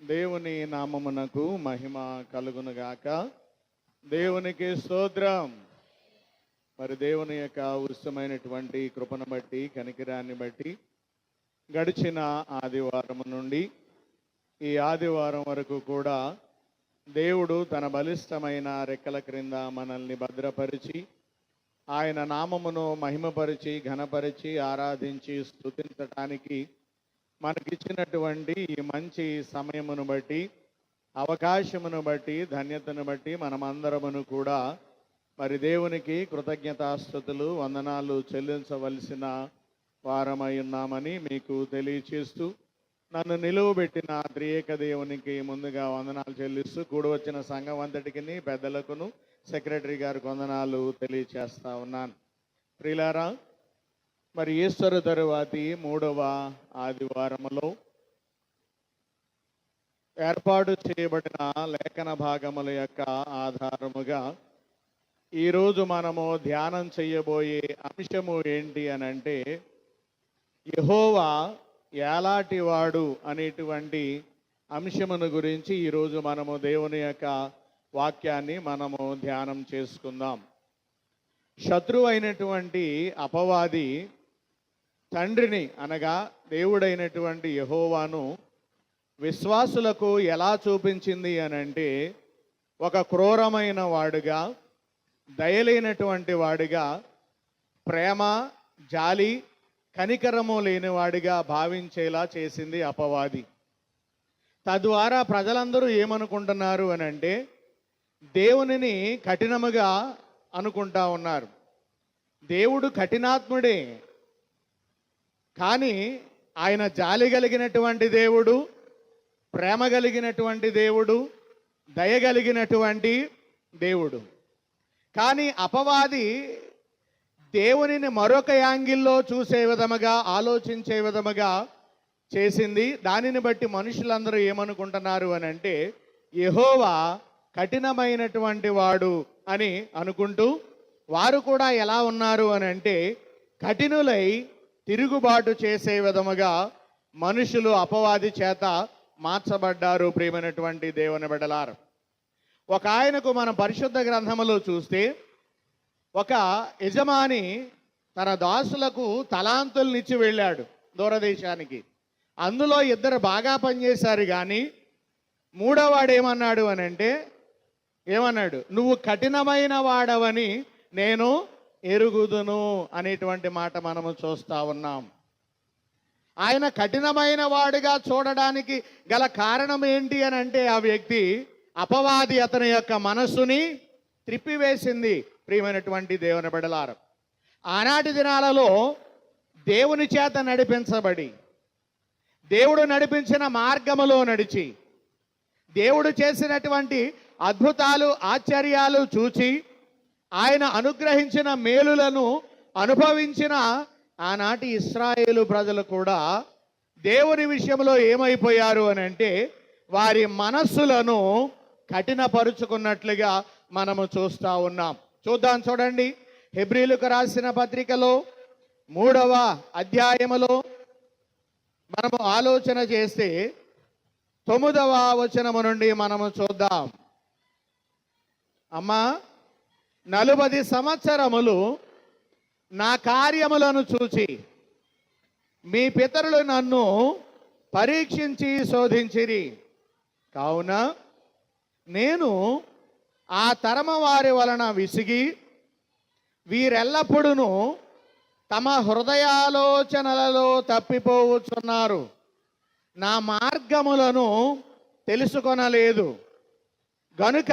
దేవుని నామమునకు మహిమ కలుగునుగాక. దేవునికి స్తోత్రం. మరి దేవుని యొక్క ఉచితమైనటువంటి కృపను బట్టి, కనికిరాన్ని బట్టి గడిచిన ఆదివారం నుండి ఈ ఆదివారం వరకు కూడా దేవుడు తన బలిష్టమైన రెక్కల క్రింద మనల్ని భద్రపరిచి, ఆయన నామమును మహిమపరిచి, ఘనపరిచి, ఆరాధించి, స్తుతించటానికి మనకిచ్చినటువంటి ఈ మంచి సమయమును బట్టి, అవకాశమును బట్టి, ధన్యతను బట్టి మనమందరమును కూడా మరి దేవునికి కృతజ్ఞతాస్తుతులు, వందనాలు చెల్లించవలసిన వారమై ఉన్నామని మీకు తెలియచేస్తూ, నన్ను నిలువబెట్టిన త్రియేక దేవునికి ముందుగా వందనాలు చెల్లిస్తూ, కూడి వచ్చిన సంఘం అంతటికి, పెద్దలకును, సెక్రటరీ గారికి వందనాలు తెలియచేస్తా ఉన్నాను. ప్రియులారా, మరి ఈస్టర్ తరువాతి 3వ ఆదివారములో ఏర్పాటు చేయబడిన లేఖన భాగముల యొక్క ఆధారముగా ఈరోజు మనము ధ్యానం చేయబోయే అంశము ఏంటి అనంటే, యెహోవా ఏలాటివాడు అనేటువంటి అంశమును గురించి ఈరోజు మనము దేవుని యొక్క వాక్యాన్ని మనము ధ్యానం చేసుకుందాం. శత్రువు అయినటువంటి అపవాది తండ్రిని అనగా దేవుడైనటువంటి యెహోవాను విశ్వాసులకు ఎలా చూపించింది అనంటే, ఒక క్రూరమైన వాడుగా, దయలేనటువంటి వాడిగా, ప్రేమ, జాలి, కనికరము లేనివాడిగా భావించేలా చేసింది అపవాది. తద్వారా ప్రజలందరూ ఏమనుకుంటున్నారు అనంటే, దేవునిని కఠినముగా అనుకుంటా ఉన్నారు. దేవుడు కఠినాత్ముడే, కానీ ఆయన జాలి కలిగినటువంటి దేవుడు, ప్రేమ కలిగినటువంటి దేవుడు, దయ కలిగినటువంటి దేవుడు. కానీ అపవాది దేవునిని మరొక యాంగిల్లో చూసే విధముగా, ఆలోచించే విధముగా చేసింది. దానిని బట్టి మనుషులందరూ ఏమనుకుంటున్నారు అని అంటే, యెహోవా కఠినమైనటువంటి వాడు అని అనుకుంటూ, వారు కూడా ఎలా ఉన్నారు అని అంటే, కఠినులై తిరుగుబాటు చేసే విధముగా మనుషులు అపవాది చేత మార్చబడ్డారు. ప్రియమైనటువంటి దేవుని బిడ్డలారా, ఒక ఆయనకు మనం పరిశుద్ధ గ్రంథములో చూస్తే, ఒక యజమాని తన దాసులకు తలాంతులనిచ్చి వెళ్ళాడు దూరదేశానికి. అందులో 2 బాగా పనిచేశారు, కానీ 3వ వాడు ఏమన్నాడు అని అంటే, ఏమన్నాడు, నువ్వు కఠినమైన వాడవని నేను ఎరుగుదును అనేటువంటి మాట మనము చూస్తూ ఉన్నాం. ఆయన కఠినమైన వాడిగా చూడడానికి గల కారణం ఏంటి అని అంటే, ఆ వ్యక్తి అపవాది అతని యొక్క మనస్సుని త్రిప్పివేసింది. ప్రియమైనటువంటి దేవుని బిడ్డలారా, ఆనాటి దినాలలో దేవుని చేత నడిపించబడి, దేవుడు నడిపించిన మార్గములో నడిచి, దేవుడు చేసినటువంటి అద్భుతాలు, ఆశ్చర్యాలు చూచి, ఆయన అనుగ్రహించిన మేలులను అనుభవించిన ఆనాటి ఇశ్రాయేలు ప్రజలు కూడా దేవుని విషయంలో ఏమైపోయారు అని అంటే, వారి మనస్సులను కఠినపరుచుకున్నట్లుగా మనము చూస్తూ ఉన్నాం. చూడండి, హెబ్రీలకు రాసిన పత్రికలో 3వ అధ్యాయములో మనము ఆలోచన చేస్తే 9వ వచనము నుండి మనము చూద్దాం. అమ్మా, 40 సంవత్సరములు నా కార్యములను చూచి మీ పితరులు నన్ను పరీక్షించి శోధించిరి. కావున నేను ఆ తరమ వారి వలన విసిగి, వీరెల్లప్పుడూ తమ హృదయాలోచనలలో తప్పిపోవచ్చున్నారు, నా మార్గములను తెలుసుకొనలేదు. గనుక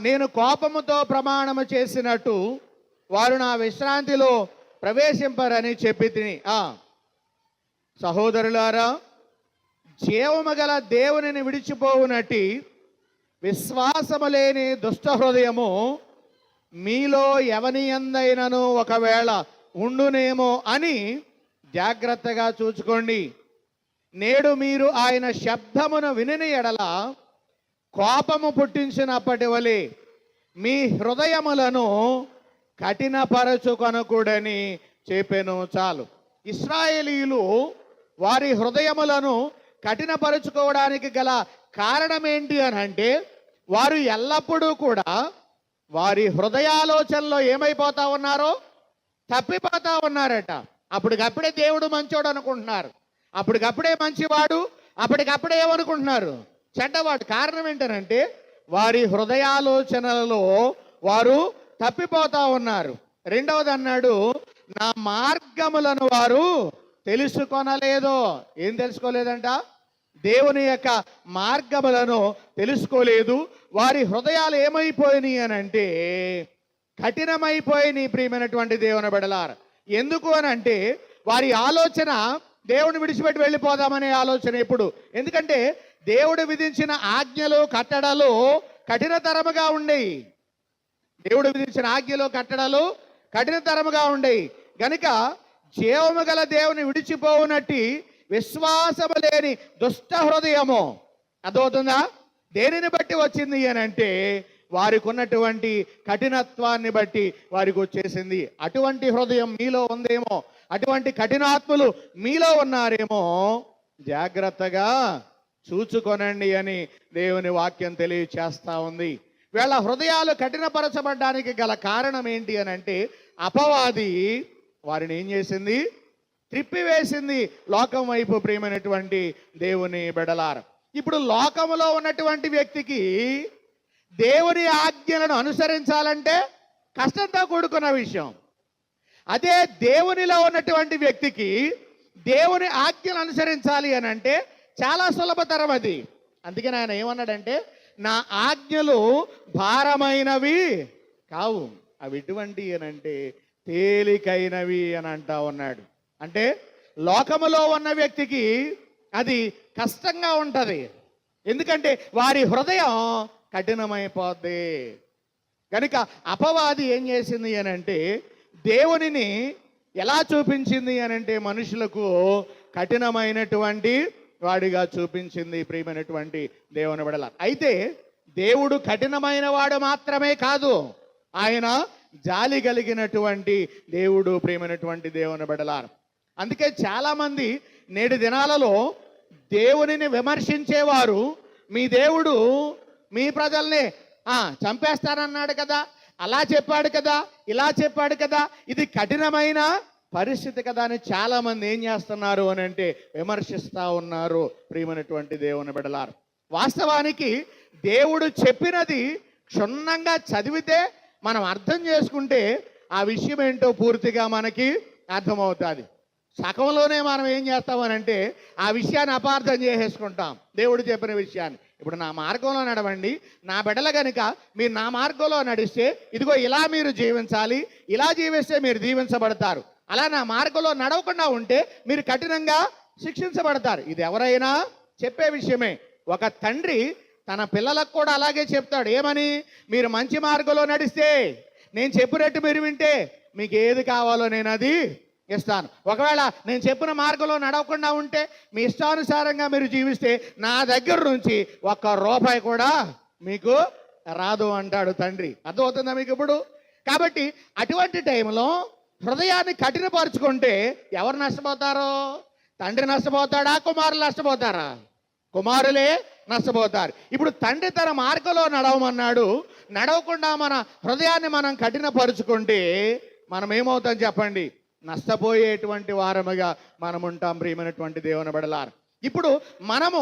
నేను కోపముతో ప్రమాణము చేసినట్టు వారు నా విశ్రాంతిలో ప్రవేశింపరని చెప్పి తిని. సహోదరులారా, జీవము గల దేవునిని విడిచిపోవునట్టి విశ్వాసము లేని దుష్ట హృదయము మీలో ఎవని యందైనను ఒకవేళ ఉండునేమో అని జాగ్రత్తగా చూచుకోండి. నేడు మీరు ఆయన శబ్దమును విని ఎడల కోపము పుట్టించినప్పటి వలె మీ హృదయములను కఠినపరచుకొనకూడని చెప్పెను. చాలు. ఇశ్రాయేలీయులు వారి హృదయములను కఠినపరుచుకోవడానికి గల కారణం ఏంటి అని అంటే, వారు ఎల్లప్పుడూ కూడా వారి హృదయాలోచనలో ఏమైపోతా ఉన్నారో తప్పిపోతా ఉన్నారట. అప్పటికప్పుడే దేవుడు మంచోడు అనుకుంటున్నారు, అప్పటికప్పుడే మంచివాడు, అప్పటికప్పుడే ఏమనుకుంటున్నారు, చెడ్డవాడు. కారణం ఏంటనంటే వారి హృదయాలోచనలలో వారు తప్పిపోతా ఉన్నారు. రెండవది అన్నాడు, నా మార్గములను వారు తెలుసుకొనలేదు. ఏం తెలుసుకోలేదంట? దేవుని యొక్క మార్గములను తెలుసుకోలేదు. వారి హృదయాలు ఏమైపోయినాయి అని అంటే కఠినమైపోయినాయి. ప్రియమైనటువంటి దేవుని బిడ్డలారా, ఎందుకు అని అంటే వారి ఆలోచన దేవుని విడిచిపెట్టి వెళ్ళిపోదామనే ఆలోచన ఎప్పుడు. ఎందుకంటే దేవుడు విధించిన ఆజ్ఞలు కట్టడలు కఠినతరముగా ఉండేవి. దేవుడు విధించిన ఆజ్ఞలు కట్టడలు కఠినతరముగా ఉండేవి గనుక జీవము గల దేవుని విడిచిపోవునట్టి విశ్వాసము లేని దుష్ట హృదయము అదవుతుందా దేనిని బట్టి వచ్చింది అని అంటే వారికి ఉన్నటువంటి కఠినత్వాన్ని బట్టి వారికి వచ్చేసింది. అటువంటి హృదయం మీలో ఉందేమో, అటువంటి కఠినాత్ములు మీలో ఉన్నారేమో, జాగ్రత్తగా చూచుకొనండి అని దేవుని వాక్యం తెలియచేస్తా ఉంది. వీళ్ళ హృదయాలు కఠినపరచబడ్డానికి గల కారణం ఏంటి అని అంటే అపవాది వారిని ఏం చేసింది, త్రిప్పివేసింది లోకం వైపు. ప్రియమైనటువంటి దేవుని బిడ్డలారా, ఇప్పుడు లోకములో ఉన్నటువంటి వ్యక్తికి దేవుని ఆజ్ఞలను అనుసరించాలంటే కష్టంతో కూడుకున్న విషయం. అదే దేవునిలో ఉన్నటువంటి వ్యక్తికి దేవుని ఆజ్ఞలు అనుసరించాలి అని అంటే చాలా సులభతరం అది. అందుకని ఆయన ఏమన్నాడంటే, నా ఆజ్ఞలు భారమైనవి కావు, అవి ఎటువంటి అని అంటే తేలికైనవి అని అంటా ఉన్నాడు. అంటే లోకములో ఉన్న వ్యక్తికి అది కష్టంగా ఉంటుంది, ఎందుకంటే వారి హృదయం కఠినమైపోద్ది. కనుక అపవాది ఏం చేసింది అని అంటే దేవునిని ఎలా చూపించింది అని అంటే మనుషులకు కఠినమైనటువంటి వాడిగా చూపించింది. ప్రియమైనటువంటి దేవుని బిడ్డల, అయితే దేవుడు కఠినమైన వాడు మాత్రమే కాదు, ఆయన జాలి కలిగినటువంటి దేవుడు. ప్రియమైనటువంటి దేవుని బిడ్డలారా, అందుకే చాలామంది నేటి దినాలలో దేవునిని విమర్శించేవారు, మీ దేవుడు మీ ప్రజల్ని చంపేస్తానన్నాడు కదా, అలా చెప్పాడు కదా, ఇలా చెప్పాడు కదా, ఇది కఠినమైన పరిస్థితి కదా అని చాలామంది ఏం చేస్తున్నారు అని అంటే విమర్శిస్తూ ఉన్నారు. ప్రియమైనటువంటి దేవుని బిడ్డలారా, వాస్తవానికి దేవుడు చెప్పినది క్షుణ్ణంగా చదివితే మనం అర్థం చేసుకుంటే ఆ విషయం ఏంటో పూర్తిగా మనకి అర్థమవుతుంది. సగంలోనే మనం ఏం చేస్తామనంటే ఆ విషయాన్ని అపార్థం చేసేసుకుంటాం, దేవుడు చెప్పిన విషయాన్ని. ఇప్పుడు నా మార్గంలో నడవండి, నా బిడ్డల కనుక మీరు నా మార్గంలో నడిస్తే ఇదిగో ఇలా మీరు జీవించాలి, ఇలా జీవిస్తే మీరు దీవించబడతారు, అలా నా మార్గంలో నడవకుండా ఉంటే మీరు కఠినంగా శిక్షించబడతారు. ఇది ఎవరైనా చెప్పే విషయమే. ఒక తండ్రి తన పిల్లలకు కూడా అలాగే చెప్తాడు. ఏమని? మీరు మంచి మార్గంలో నడిస్తే, నేను చెప్పినట్టు మీరు వింటే మీకు ఏది కావాలో నేను అది ఇస్తాను. ఒకవేళ నేను చెప్పిన మార్గంలో నడవకుండా ఉంటే, మీ ఇష్టానుసారంగా మీరు జీవిస్తే నా దగ్గర నుంచి ₹1 కూడా మీకు రాదు అంటాడు తండ్రి. అర్థమవుతుందా మీకు ఇప్పుడు? కాబట్టి అటువంటి టైంలో హృదయాన్ని కఠినపరుచుకుంటే ఎవరు నష్టపోతారో? తండ్రి నష్టపోతాడా, కుమారులు నష్టపోతారా? కుమారులే నష్టపోతారు. ఇప్పుడు తండ్రి తన మార్గంలో నడవమన్నాడు, నడవకుండా మన హృదయాన్ని మనం కఠినపరుచుకుంటే మనం ఏమవుతాం చెప్పండి? నష్టపోయేటువంటి వారముగా మనం ఉంటాం. ప్రియమైనటువంటి దేవుని బిడ్డలారా, ఇప్పుడు మనము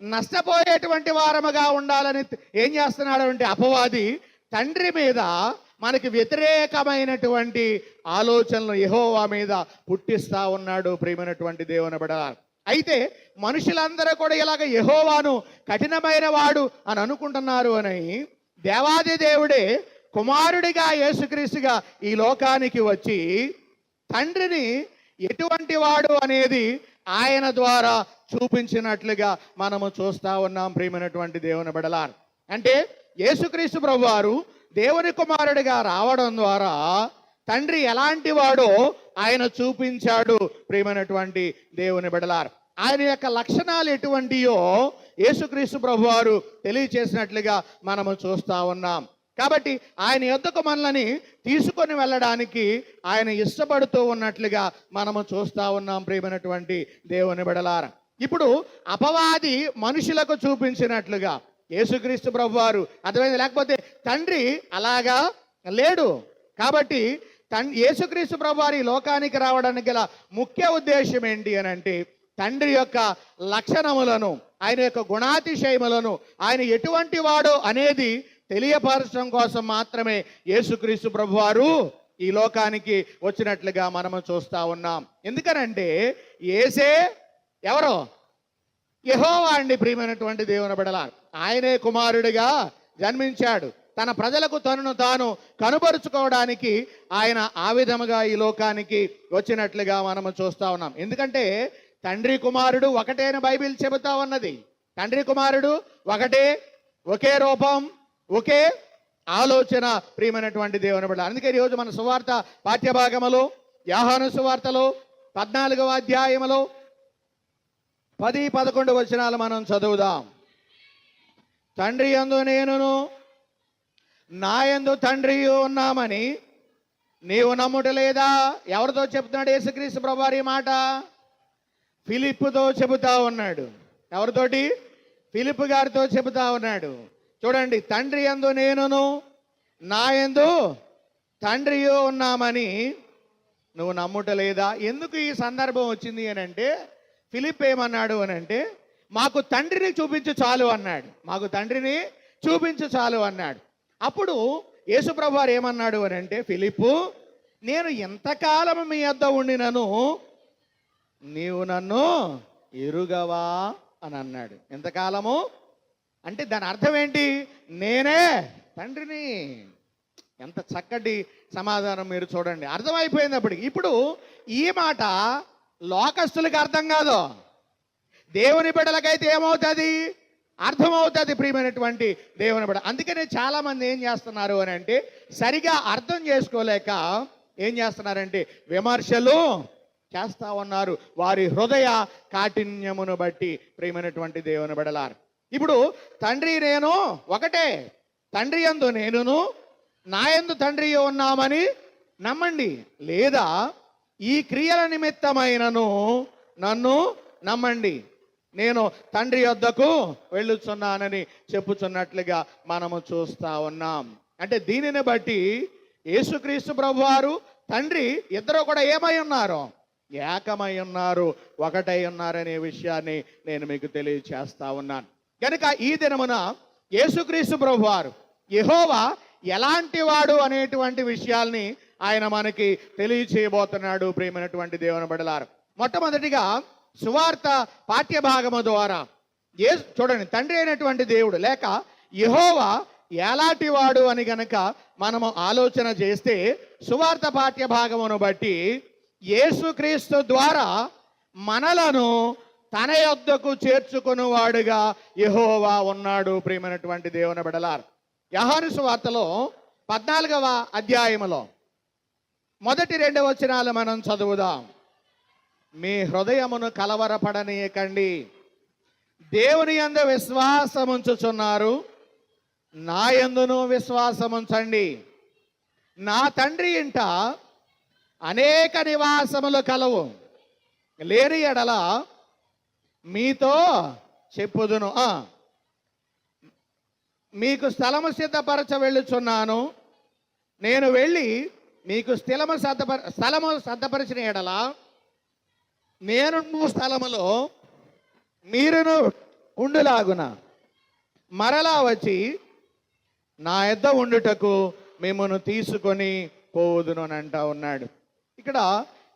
నష్టపోయేటువంటి వారముగా ఉండాలని ఏం చేస్తున్నాడు అంటే అపవాది తండ్రి మీద మనకి వ్యతిరేకమైనటువంటి ఆలోచనలు యెహోవా మీద పుట్టిస్తా ఉన్నాడు. ప్రియమైనటువంటి దేవుని బిడ్డలారా, అయితే మనుషులందరూ కూడా ఇలాగ యెహోవాను కఠినమైన వాడు అని అనుకుంటున్నారు అని దేవాది దేవుడే కుమారుడిగా యేసుక్రీస్తుగా ఈ లోకానికి వచ్చి తండ్రిని ఎటువంటి వాడు అనేది ఆయన ద్వారా చూపించినట్లుగా మనము చూస్తా ఉన్నాం. ప్రియమైనటువంటి దేవుని బిడ్డలారా, అంటే యేసుక్రీస్తు ప్రభువారు దేవుని కుమారుడిగా రావడం ద్వారా తండ్రి ఎలాంటి వాడో ఆయన చూపించాడు. ప్రియమైనటువంటి దేవుని బిడ్డలారా, ఆయన యొక్క లక్షణాలు ఎటువంటియో యేసుక్రీస్తు ప్రభువారు తెలియచేసినట్లుగా మనము చూస్తా ఉన్నాం. కాబట్టి ఆయన యొద్దకు మనల్ని తీసుకొని వెళ్ళడానికి ఆయన ఇష్టపడుతూ ఉన్నట్లుగా మనము చూస్తా ఉన్నాం. ప్రియమైనటువంటి దేవుని బిడ్డలారా, ఇప్పుడు అపవాది మనుషులకు చూపించినట్లుగా యేసుక్రీస్తు ప్రభువారు అర్థమైంది. లేకపోతే తండ్రి అలాగా లేడు. కాబట్టి యేసుక్రీస్తు ప్రభువారు ఈ లోకానికి రావడానికి గల ముఖ్య ఉద్దేశం ఏంటి అని అంటే తండ్రి యొక్క లక్షణములను, ఆయన యొక్క గుణాతిశయములను, ఆయన ఎటువంటి వాడు అనేది తెలియపరచడం కోసం మాత్రమే యేసుక్రీస్తు ప్రభువారు ఈ లోకానికి వచ్చినట్లుగా మనము చూస్తూ ఉన్నాం. ఎందుకనంటే యేసే ఎవరో యెహోవా అండి. ప్రియమైనటువంటి దేవుని బిడ్డలారా, ఆయనే కుమారుడిగా జన్మించాడు. తన ప్రజలకు తనను తాను కనుపరుచుకోవడానికి ఆయన ఆ విధముగా ఈ లోకానికి వచ్చినట్లుగా మనము చూస్తూ ఉన్నాం. ఎందుకంటే తండ్రి కుమారుడు ఒకటే అని బైబిల్ చెబుతా ఉన్నది. తండ్రి కుమారుడు ఒకటే, ఒకే రూపం, ఒకే ఆలోచన. ప్రియమైనటువంటి దేవుని బిడ్డ, అందుకే ఈరోజు మన సువార్త పాఠ్యభాగములో యోహాను సువార్తలో 14వ అధ్యాయములో 10-11 వచనాలు మనం చదువుదాం. తండ్రి యందు నేనును నా యందు తండ్రి ఉన్నామని నీవు నమ్ముటలేదా? ఎవరితో చెప్తున్నాడు యేసుక్రీస్తు ప్రభువారు ఈ మాట? ఫిలిప్పుతో చెబుతా ఉన్నాడు. ఎవరితోటి? ఫిలిప్ గారితో చెబుతా ఉన్నాడు. చూడండి, తండ్రి యందు నేనును నా యందు తండ్రి ఉన్నామని నువ్వు నమ్ముటలేదా? ఎందుకు ఈ సందర్భం వచ్చింది అని అంటే, ఫిలిప్ ఏమన్నాడు అని అంటే, మాకు తండ్రిని చూపించు చాలు అన్నాడు. మాకు తండ్రిని చూపించు చాలు అన్నాడు. అప్పుడు యేసుప్రభు వారు ఏమన్నాడు అని అంటే, ఫిలిప్పు, నేను ఎంతకాలం మీ వద్ద ఉండినను నీవు నన్ను ఎరుగవా అని అన్నాడు. ఎంతకాలము అంటే దాని అర్థం ఏంటి? నేనే తండ్రిని. ఎంత చక్కటి సమాధానం మీరు చూడండి, అర్థమైపోయింది అప్పటికి. ఇప్పుడు ఈ మాట లోకస్తులకు అర్థం కాదు, దేవుని బిడ్డలకైతే ఏమవుతుంది? అర్థమవుతుంది. ప్రియమైనటువంటి దేవుని బిడ్డ, అందుకనే చాలామంది ఏం చేస్తున్నారు అని అంటే, సరిగా అర్థం చేసుకోలేక ఏం చేస్తున్నారంటే విమర్శలు చేస్తూ ఉన్నారు, వారి హృదయ కాఠిన్యమును బట్టి. ప్రియమైనటువంటి దేవుని బిడ్డలారు, ఇప్పుడు తండ్రి నేను ఒకటే, తండ్రి యందు నేనును నా యందు తండ్రి ఉన్నామని నమ్మండి, లేదా ఈ క్రియల నిమిత్తమైనను నన్ను నమ్మండి, నేను తండ్రి వద్దకు వెళ్ళుచున్నానని చెప్పుచున్నట్లుగా మనము చూస్తూ ఉన్నాం. అంటే దీనిని బట్టి యేసుక్రీస్తు ప్రభువారు తండ్రి ఇద్దరు కూడా ఏమై ఉన్నారు? ఏకమై ఉన్నారు, ఒకటై ఉన్నారనే విషయాన్ని నేను మీకు తెలియచేస్తా ఉన్నాను. కనుక ఈ దినమున యేసుక్రీస్తు ప్రభువారు యెహోవా ఎలాంటి వాడు అనేటువంటి విషయాల్ని ఆయన మనకి తెలియచేయబోతున్నాడు. ప్రియమైనటువంటి దేవుని బిడ్డలారు, మొట్టమొదటిగా సువార్త పాఠ్యభాగము ద్వారా చూడండి, తండ్రి అయినటువంటి దేవుడు లేక యెహోవా ఎలాంటి వాడు అని గనక మనము ఆలోచన చేస్తే, సువార్త పాఠ్యభాగమును బట్టి యేసుక్రీస్తు ద్వారా మనలను తన యొద్దకు చేర్చుకునేవాడుగా యెహోవా ఉన్నాడు. ప్రియమైనటువంటి దేవుని బిడ్డలారు, యోహాను సువార్తలో 14వ అధ్యాయములో మొదటి 2 వచనాలు మనం చదువుదాం. మీ హృదయమును కలవరపడనీయకండి, దేవుని యందు విశ్వాసముంచుచున్నారు, నా యందును విశ్వాసముంచండి. నా తండ్రి ఇంట అనేక నివాసములు కలవు, లేని ఎడల మీతో చెప్పుదును. మీకు స్థలము సిద్ధపరచ వెళ్ళుచున్నాను. నేను వెళ్ళి మీకు స్థలము సిద్ధపరిచిన ఎడల నేను స్థలములో మీరును ఉండులాగున మరలా వచ్చి నా యొద్ద ఉండుటకు మిమ్మల్ని తీసుకొని పోవుదును అని అంటా ఉన్నాడు. ఇక్కడ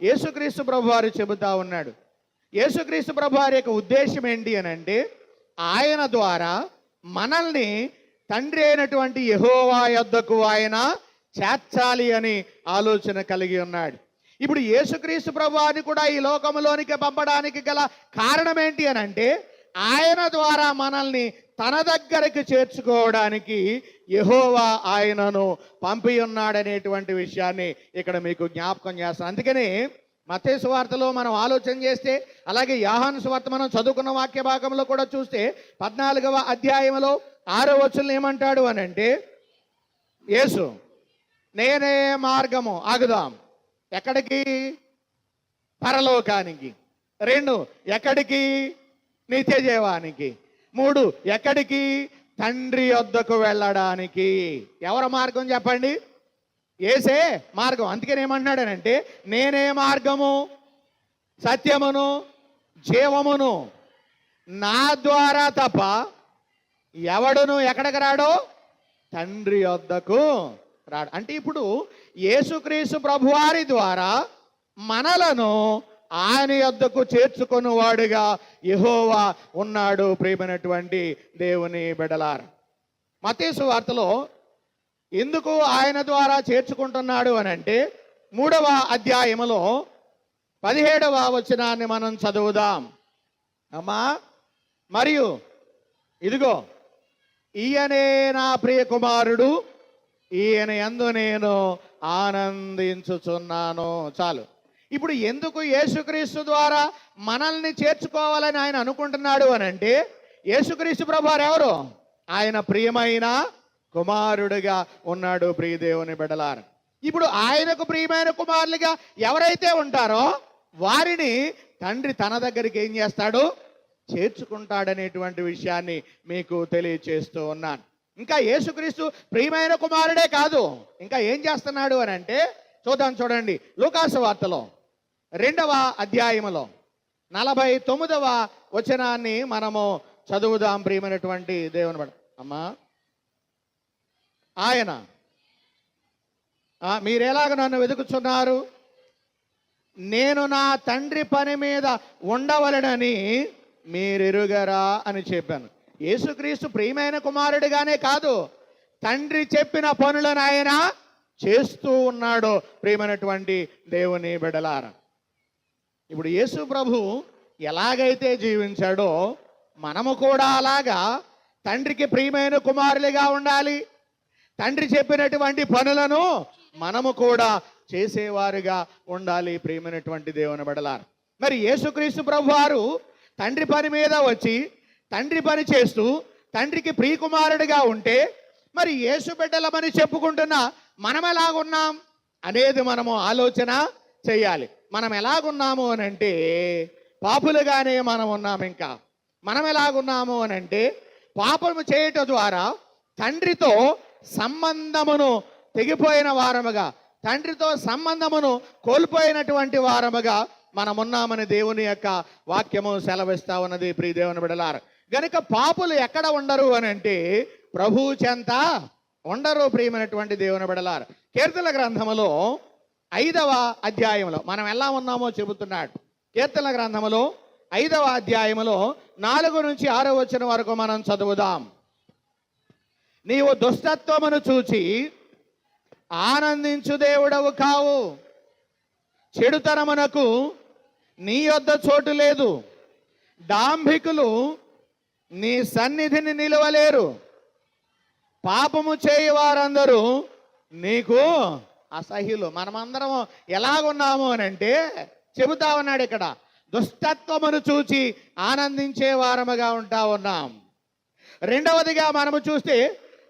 యేసుక్రీస్తు ప్రభువారు చెబుతా ఉన్నాడు. యేసుక్రీస్తు ప్రభువారి యొక్క ఉద్దేశం ఏంటి అని అంటే, ఆయన ద్వారా మనల్ని తండ్రి అయినటువంటి యెహోవా యొద్దకు ఆయన చేర్చాలి అని ఆలోచన కలిగి ఉన్నాడు. ఇప్పుడు యేసుక్రీస్తు ప్రభువారిని కూడా ఈ లోకంలోనికి పంపడానికి గల కారణం ఏంటి అని అంటే, ఆయన ద్వారా మనల్ని తన దగ్గరికి చేర్చుకోవడానికి యెహోవా ఆయనను పంపి ఉన్నాడనేటువంటి విషయాన్ని ఇక్కడ మీకు జ్ఞాపకం చేస్తాను. అందుకని మత్తయి సువార్తలో మనం ఆలోచన చేస్తే, అలాగే యోహాను సువార్త మనం చదువుకున్న వాక్య భాగంలో కూడా చూస్తే 14వ అధ్యాయంలో 6వ వచనం ఏమంటాడు అని అంటే, యేసు నేనే మార్గము, ఆగుదాం, ఎక్కడికి? పరలోకానికి. 2 ఎక్కడికి? నిత్య జీవానికి. 3, ఎక్కడికి? తండ్రి యొద్దకు వెళ్ళడానికి. ఎవరి మార్గం చెప్పండి? యేసే మార్గం. అందుకని ఏమంటున్నాడనంటే, నేనే మార్గము, సత్యమును, జీవమును, నా ద్వారా తప్ప ఎవడును ఎక్కడికి రాడో తండ్రి యొద్దకు రాడు. అంటే ఇప్పుడు యేసుక్రీస్తు ప్రభువారి ద్వారా మనలను ఆయన యొద్దకు చేర్చుకుని వాడుగా యెహోవా ఉన్నాడు. ప్రియమైనటువంటి దేవుని బిడ్డలారా, మత్తయి సువార్తలో ఎందుకు ఆయన ద్వారా చేర్చుకుంటున్నాడు అని అంటే 3వ అధ్యాయములో 17వ వచనాన్ని మనం చదువుదాం. అమ్మా, మరియు ఇదిగో ఈయనే నా ప్రియ కుమారుడు, ఈయన యందు నేను ఆనందించుచున్నాను. చాలు. ఇప్పుడు ఎందుకు యేసుక్రీస్తు ద్వారా మనల్ని చేర్చుకోవాలని ఆయన అనుకుంటున్నాడు అని అంటే, యేసుక్రీస్తు ప్రభువారు ఎవరు? ఆయన ప్రియమైన కుమారుడిగా ఉన్నాడు. ప్రియ దేవుని బిడ్డలారా, ఇప్పుడు ఆయనకు ప్రియమైన కుమారులుగా ఎవరైతే ఉంటారో వారిని తండ్రి తన దగ్గరికి ఏం చేస్తాడు? చేర్చుకుంటాడనేటువంటి విషయాన్ని మీకు తెలియచేస్తూ ఉన్నాను. ఇంకా యేసుక్రీస్తు ప్రియమైన కుమారుడే కాదు, ఇంకా ఏం చేస్తున్నాడు అని అంటే చూడండి. లూకాసు వార్తలో 2వ అధ్యాయములో 49వ వచనాన్ని మనము చదువుదాం. ప్రియమైనటువంటి దేవుని బిడ్డ అమ్మా, ఆయన మీరెలాగ నన్ను వెతుకుచున్నారు? నేను నా తండ్రి పని మీద ఉండవలనని మీరెరుగరా అని చెప్పాను. యేసుక్రీస్తు ప్రియమైన కుమారుడిగానే కాదు, తండ్రి చెప్పిన పనులను ఆయన చేస్తూ ఉన్నాడు. ప్రియమైనటువంటి దేవుని బిడ్డలారా, ఇప్పుడు యేసు ప్రభు ఎలాగైతే జీవించాడో మనము కూడా అలాగా తండ్రికి ప్రియమైన కుమారులుగా ఉండాలి. తండ్రి చెప్పినటువంటి పనులను మనము కూడా చేసేవారుగా ఉండాలి. ప్రియమైనటువంటి దేవుని బిడ్డలారా, మరి యేసుక్రీస్తు ప్రభు వారు తండ్రి పని మీద వచ్చి తండ్రి పని చేస్తూ తండ్రికి ప్రియకుమారుడిగా ఉంటే, మరి యేసు బిడ్డలమని చెప్పుకుంటున్నా మనం ఎలాగున్నాం అనేది మనము ఆలోచన చేయాలి. మనం ఎలాగున్నాము అని అంటే పాపులుగానే మనం ఉన్నాం. ఇంకా మనం ఎలాగున్నాము అని అంటే పాపము చేయటం ద్వారా తండ్రితో సంబంధమును తెగిపోయిన వారముగా, తండ్రితో సంబంధమును కోల్పోయినటువంటి వారముగా మనమున్నామని దేవుని యొక్క వాక్యము సెలవిస్తా ఉన్నది. ప్రియ దేవుని బిడ్డలారా, గనుక పాపులు ఎక్కడ ఉండరు అని అంటే ప్రభువు చెంత ఉండరు. ప్రియమైనటువంటి దేవుని బిడ్డలారా, కీర్తన గ్రంథములో 5వ అధ్యాయంలో మనం ఎలా ఉన్నామో చెబుతున్నాడు. కీర్తన గ్రంథములో 5వ అధ్యాయములో 4 నుంచి 6 వచనం వరకు మనం చదువుదాం. నీవు దుష్టత్వమును చూచి ఆనందించు దేవుడవు కావు, చెడుతనమునకు నీ యొద్ద చోటు లేదు, డాంభికులు నీ సన్నిధిని నిలవలేరు, పాపము చేయి వారందరూ నీకు అసహ్యులు. మనమందరం ఎలాగున్నాము అని అంటే చెబుతా ఉన్నాడు ఇక్కడ, దుష్టత్వమును చూచి ఆనందించే వారముగా ఉంటా ఉన్నాం. రెండవదిగా మనము చూస్తే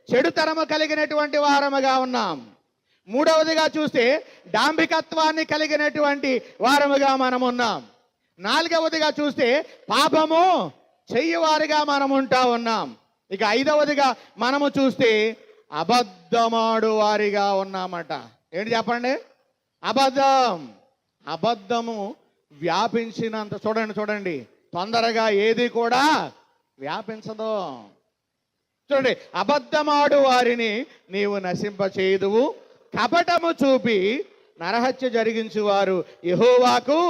చెడుతనము కలిగినటువంటి వారముగా ఉన్నాం. మూడవదిగా చూస్తే డాంభికత్వాన్ని కలిగినటువంటి వారముగా మనం ఉన్నాం. నాలుగవదిగా చూస్తే పాపము చెయ్యవారిగా మనం ఉంటా ఉన్నాం. ఇక 5వదిగా మనము చూస్తే అబద్ధమాడు వారిగా ఉన్నామట. ఏంటి చెప్పండి? అబద్ధము వ్యాపించినంత చూడండి తొందరగా ఏది కూడా వ్యాపించదు. చూడండి, అబద్ధమాడు వారిని నీవు నశింపచేయుదువు, కపటము చూపి నరహత్య జరిగించువారు యెహోవాకు.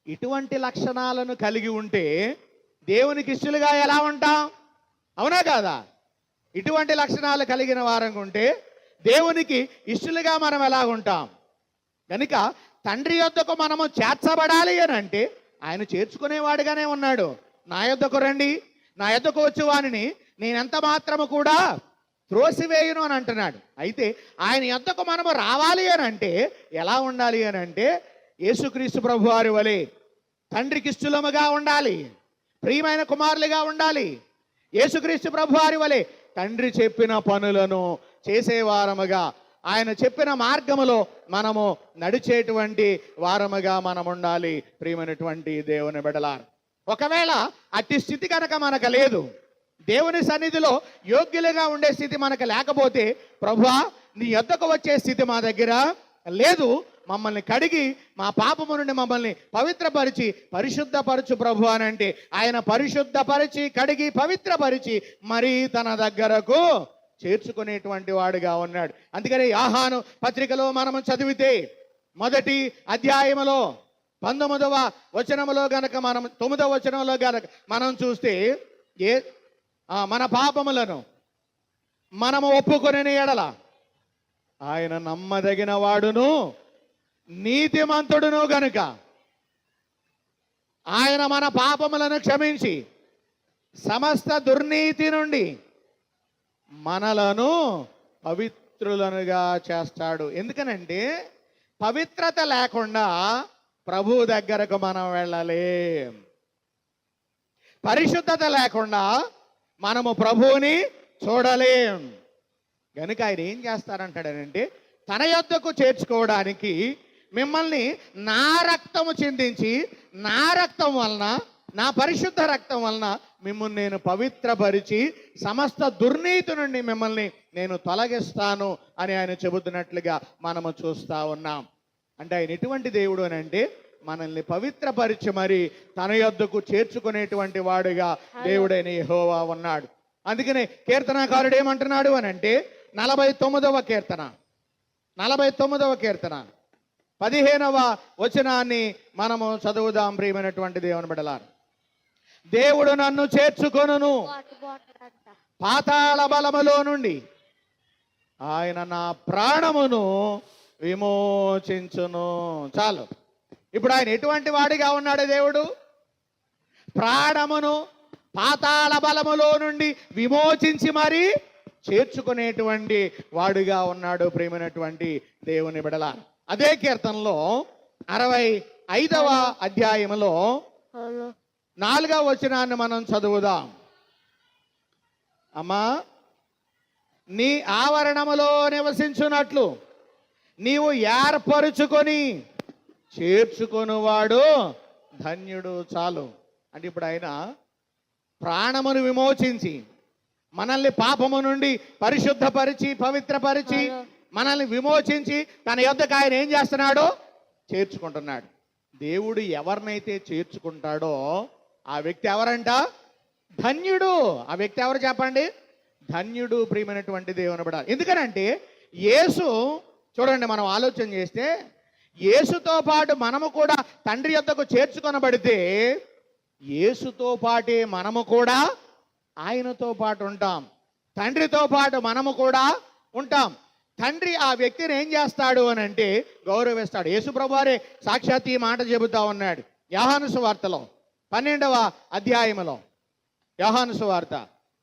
ఇటువంటి లక్షణాలను కలిగి ఉంటే దేవునికి ఇష్టలుగా ఎలా ఉంటాం? అవునా కాదా? ఇటువంటి లక్షణాలు కలిగిన వారంగా ఉంటే దేవునికి ఇష్టలుగా మనం ఎలా ఉంటాం? కనుక తండ్రి యొద్దకు మనము చేర్చబడాలి అని అంటే ఆయన చేర్చుకునేవాడుగానే ఉన్నాడు. నా యొద్దకు రండి, నా యొద్దకు వచ్చే వానిని నేనెంత మాత్రము కూడా త్రోసివేయును అని అంటున్నాడు. అయితే ఆయన యొద్దకు మనము రావాలి అని అంటే ఎలా ఉండాలి అని అంటే యేసుక్రీస్తు ప్రభు వారి వలె తండ్రికి ఇష్టలుగా ఉండాలి, ప్రియమైన కుమారులుగా ఉండాలి. యేసుక్రీస్తు ప్రభు వారి వలె తండ్రి చెప్పిన పనులను చేసేవారముగా, ఆయన చెప్పిన మార్గములో మనము నడిచేటువంటి వారముగా మనం ఉండాలి. ప్రియమైనటువంటి దేవుని బిడ్డలారా, ఒకవేళ అట్టి స్థితి కనుక మనకు లేదు, దేవుని సన్నిధిలో యోగ్యులుగా ఉండే స్థితి మనకు లేకపోతే, ప్రభువా నీ యొద్దకు వచ్చే స్థితి మా దగ్గర లేదు, మమ్మల్ని కడిగి మా పాపము నుండి మమ్మల్ని పవిత్రపరిచి పరిశుద్ధపరచు ప్రభు అని అంటే, ఆయన పరిశుద్ధపరిచి కడిగి పవిత్రపరిచి మరీ తన దగ్గరకు చేర్చుకునేటువంటి వాడుగా ఉన్నాడు. అందుకని యోహాను పత్రికలో మనము చదివితే మొదటి అధ్యాయములో 19వ వచనములో గనక మనం 9వ వచనంలో గనక మనం చూస్తే, మన పాపములను మనము ఒప్పుకొనిన ఎడల ఆయన నమ్మదగిన వాడును నీతిమంతుడును గనుక ఆయన మన పాపములను క్షమించి సమస్త దుర్నీతి నుండి మనలను పవిత్రులనుగా చేస్తాడు. ఎందుకనంటే పవిత్రత లేకుండా ప్రభు దగ్గరకు మనం వెళ్ళలేం. పరిశుద్ధత లేకుండా మనము ప్రభువుని చూడలేం. కనుక ఆయన ఏం చేస్తారంటాడనంటే, తన యొద్దకు చేర్చుకోవడానికి మిమ్మల్ని నా రక్తము చిందించి, నా రక్తం వలన, నా పరిశుద్ధ రక్తం వలన మిమ్మల్ని నేను పవిత్రపరిచి సమస్త దుర్నీతి నుండి మిమ్మల్ని నేను తొలగిస్తాను అని ఆయన చెబుతున్నట్లుగా మనము చూస్తూ ఉన్నాం. అంటే ఆయన ఎటువంటి దేవుడు అని అంటే, మనల్ని పవిత్రపరిచి మరి తన యొద్దకు చేర్చుకునేటువంటి వాడుగా దేవుడైన యెహోవా ఉన్నాడు. అందుకనే కీర్తనాకారుడు ఏమంటున్నాడు అని అంటే, 49వ కీర్తన 15వ వచనాన్ని మనము చదువుదాం. ప్రియమైనటువంటి దేవుని బిడ్డలారా, దేవుడు నన్ను చేర్చుకొనును పాతాళ బలములో నుండి ఆయన నా ప్రాణమును విమోచించును. చాలు. ఇప్పుడు ఆయన ఎటువంటి వాడిగా ఉన్నాడు? దేవుడు ప్రాణమును పాతాళ బలములో నుండి విమోచించి మరి చేర్చుకునేటువంటి వాడుగా ఉన్నాడు. ప్రియమైనటువంటి దేవుని బిడ్డల, అదే కీర్తనలో 65వ అధ్యాయములో 4వ వచనాన్ని మనం చదువుదాం. అమ్మా, నీ ఆవరణములో నివసించున్నట్లు నీవు ఏర్పరుచుకొని చేర్చుకొనువాడు ధన్యుడు. చాలు. అంటే ఇప్పుడు ఆయన ప్రాణమును విమోచించి మనల్ని పాపము నుండి పరిశుద్ధపరిచి పవిత్రపరిచి మనల్ని విమోచించి తన యొద్దకు ఆయన ఏం చేస్తున్నాడు? చేర్చుకుంటున్నాడు. దేవుడు ఎవరినైతే చేర్చుకుంటాడో ఆ వ్యక్తి ఎవరంట? ధన్యుడు. ఆ వ్యక్తి ఎవరు చెప్పండి? ధన్యుడు. ప్రియమైనటువంటి దేవుని బిడ్డ, ఎందుకనంటే యేసు, చూడండి, మనం ఆలోచన చేస్తే యేసుతో పాటు మనము కూడా తండ్రి యొద్దకు చేర్చుకొనబడితే యేసుతో పాటే మనము కూడా ఆయనతో పాటు ఉంటాం. తండ్రితో పాటు మనము కూడా ఉంటాం. తండ్రి ఆ వ్యక్తిని ఏం చేస్తాడు అని అంటే గౌరవిస్తాడు. యేసు ప్రభువారే సాక్షాత్ ఈ మాట చెబుతా ఉన్నాడు యోహాను సువార్తలో 12వ అధ్యాయములో. యోహాను సువార్త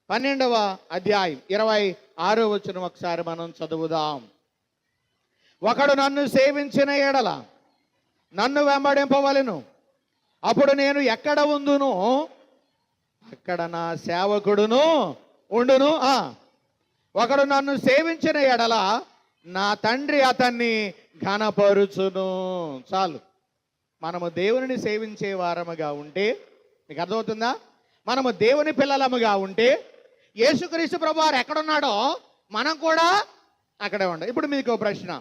12వ అధ్యాయం 26వ వచనం ఒకసారి మనం చదువుదాం. ఒకడు నన్ను సేవించిన ఎడల నన్ను వెంబడింపవలెను, అప్పుడు నేను ఎక్కడ ఉందును అక్కడ నా సేవకుడును ఉండును. ఒకడు నన్ను సేవించిన ఎడల నా తండ్రి అతన్ని ఘనపరుచును. చాలు. మనము దేవుని సేవించే వారముగా ఉంటే, మీకు అర్థమవుతుందా? మనము దేవుని పిల్లలముగా ఉంటే యేసుక్రీస్తు ప్రభువారు ఎక్కడున్నాడో మనం కూడా అక్కడే ఉండాలి. ఇప్పుడు మీకు ప్రశ్న,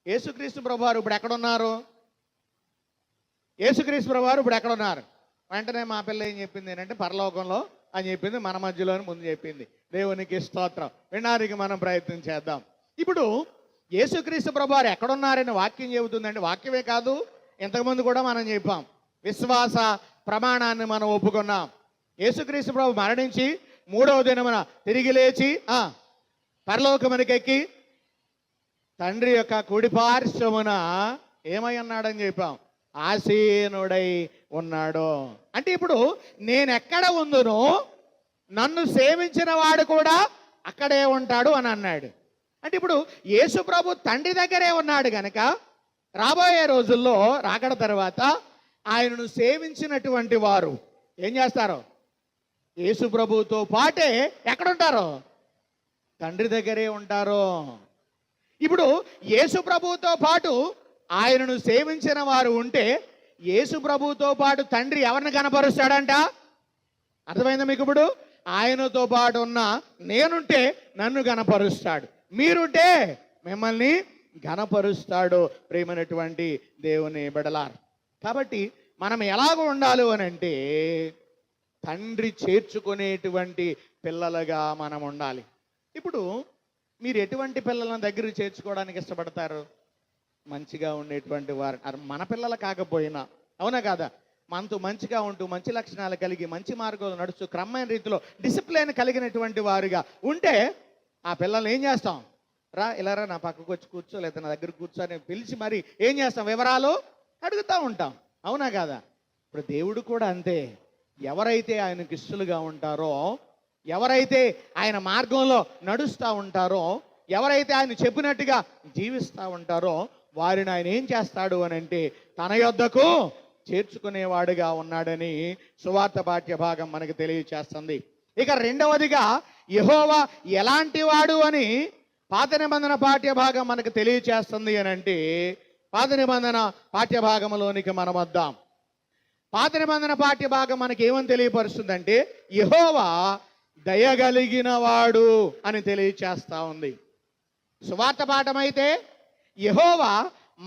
యేసుక్రీస్తు ప్రభువారు ఇప్పుడు ఎక్కడున్నారు? యేసుక్రీస్తు ప్రభువారు ఇప్పుడు ఎక్కడున్నారు? వెంటనే మా పిల్ల ఏం చెప్పింది ఏంటంటే పరలోకంలో అని చెప్పింది. మన మధ్యలోని ముందు చెప్పింది. దేవునికి స్తోత్రం. వినడానికి మనం ప్రయత్నం చేద్దాం. ఇప్పుడు యేసుక్రీస్తు ప్రభువారు ఎక్కడున్నారని వాక్యం చెబుతుందండి. వాక్యమే కాదు, ఇంతకుముందు కూడా మనం చెప్పాం. విశ్వాస ప్రమాణాన్ని మనం ఒప్పుకున్నాం. యేసుక్రీస్తు ప్రభు మరణించి 3వ దినమున తిరిగి లేచి పరలోకమునకెక్కి తండ్రి యొక్క కుడిపార్శ్వమున ఏమై ఉన్నాడని చెప్పాం? ఆసీనుడై ఉన్నాడు. అంటే ఇప్పుడు నేను ఎక్కడ ఉందునో నన్ను సేవించిన వాడు కూడా అక్కడే ఉంటాడు అని అన్నాడు. అంటే ఇప్పుడు యేసు ప్రభు తండ్రి దగ్గరే ఉన్నాడు గనక రాబోయే రోజుల్లో రాకడ తర్వాత ఆయనను సేవించినటువంటి వారు ఏం చేస్తారు? యేసు ప్రభుతో పాటే ఎక్కడుంటారు? తండ్రి దగ్గరే ఉంటారు. ఇప్పుడు యేసు ప్రభుతో పాటు ఆయనను సేవించిన వారు ఉంటే యేసు ప్రభువుతో పాటు తండ్రి ఎవరిని కనపరుస్తాడంట? అర్థమైందా మీకు? ఇప్పుడు ఆయనతో పాటు ఉన్న నేనుంటే నన్ను గణపరుస్తాడు, మీరుంటే మిమ్మల్ని గణపరుస్తాడు. ప్రియమైనటువంటి దేవుని బిడ్డలారా, కాబట్టి మనం ఎలాగ ఉండాలి అని అంటే తండ్రి చేర్చుకునేటువంటి పిల్లలుగా మనం ఉండాలి. ఇప్పుడు మీరు ఎటువంటి పిల్లలను దగ్గరికి చేర్చుకోవడానికి ఇష్టపడతారు? మంచిగా ఉండేటువంటి వారు, మన పిల్లలు కాకపోయినా, అవునా కాదా? మనతో మంచిగా ఉంటూ మంచి లక్షణాలు కలిగి మంచి మార్గంలో నడుస్తూ క్రమమైన రీతిలో డిసిప్లిన్ కలిగినటువంటి వారుగా ఉంటే ఆ పిల్లల్ని ఏం చేస్తాం? రా ఇలా రా, నా పక్కకు వచ్చి కూర్చో, లేదా నా దగ్గర కూర్చో అని పిలిచి మరి ఏం చేస్తాం? వివరాలు అడుగుతూ ఉంటాం, అవునా కాదా? ఇప్పుడు దేవుడు కూడా అంతే. ఎవరైతే ఆయనకు ఇష్టలుగా ఉంటారో, ఎవరైతే ఆయన మార్గంలో నడుస్తూ ఉంటారో, ఎవరైతే ఆయన చెప్పినట్టుగా జీవిస్తూ ఉంటారో వారిని ఆయన ఏం చేస్తాడు అని అంటే తన యొద్దకు చేర్చుకునేవాడుగా ఉన్నాడని సువార్త పాఠ్య భాగం మనకు తెలియచేస్తుంది. ఇక రెండవదిగా యెహోవా ఎలాంటి వాడు అని పాత నిబంధన పాఠ్య భాగం మనకు తెలియచేస్తుంది అని అంటే పాత నిబంధన పాఠ్య భాగంలోనికి మనం వద్దాం. పాత నిబంధన పాఠ్య భాగం మనకి ఏమని తెలియపరుస్తుందంటే యెహోవా దయగలిగిన వాడు అని తెలియచేస్తా ఉంది. సువార్త పాఠం అయితే యెహోవా